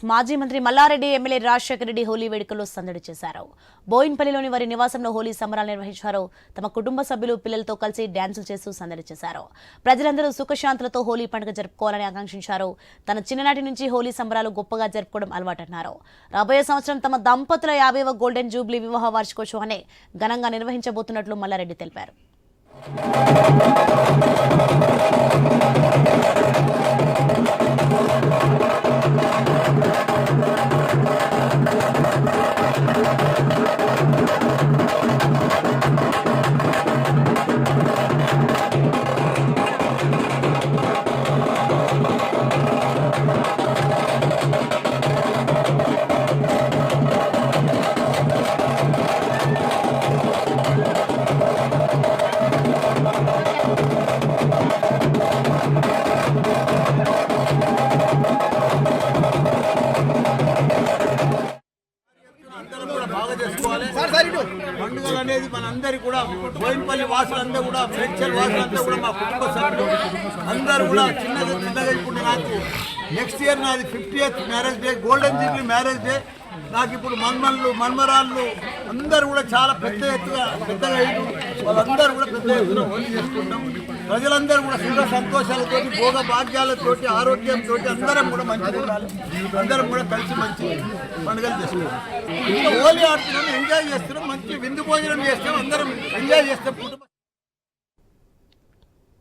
మాజీ మంత్రి మల్లారెడ్డి ఎమ్మెల్యే రాజశేఖర రెడ్డి హోలీ వేడుకల్లో సందడి చేశారు. బోయిన్పల్లిలోని వారి నివాసంలో హోలీ సంబరాలు నిర్వహించారు. తమ కుటుంబ సభ్యులు పిల్లలతో కలిసి డ్యాన్సులు చేస్తూ సందడి చేశారు. ప్రజలందరూ సుఖశాంతులతో హోలీ పండుగ జరుపుకోవాలని ఆకాంక్షించారు. తన చిన్ననాటి నుంచి హోలీ సంబరాలు గొప్పగా జరుపుకోవడం అలవాటన్నారు. రాబోయే సంవత్సరం తమ దంపతుల 50వ గోల్డెన్ జూబ్లీ వివాహ వార్షికోత్సవాన్ని ఘనంగా నిర్వహించబోతున్నట్లు మల్లారెడ్డి తెలిపారు. పండుగలు అనేది మనందరి కూడా బోయిన్పల్లి వాసులందరూ కూడా మేడ్చల్ వాసులందరూ కూడా మా కుటుంబ సభ్యులు అందరూ కూడా చిన్నగా ఇప్పుడు నాకు నెక్స్ట్ ఇయర్ నాది 50th marriage day, golden Jubilee marriage day. నాకు ఇప్పుడు మన్మరాళ్ళు అందరూ కూడా చాలా పెద్దగా అయ్యారు. వాళ్ళందరూ కూడా పెద్ద ఎత్తున హోలీ చేసుకుంటాం. ప్రజలందరూ కూడా సుఖ సంతోషాలతో, భోగ భాగ్యాలతో, ఆరోగ్యంతో అందరం కూడా మంచిగా ఉండాలి. అందరం కూడా కలిసి మంచి పండుగలు చేసుకుంటాం. ఇంకా హోలీ ఆడుతున్నాం, ఎంజాయ్ చేస్తున్నాం, మంచి విందు భోజనం చేస్తాం, అందరం ఎంజాయ్ చేస్తాం.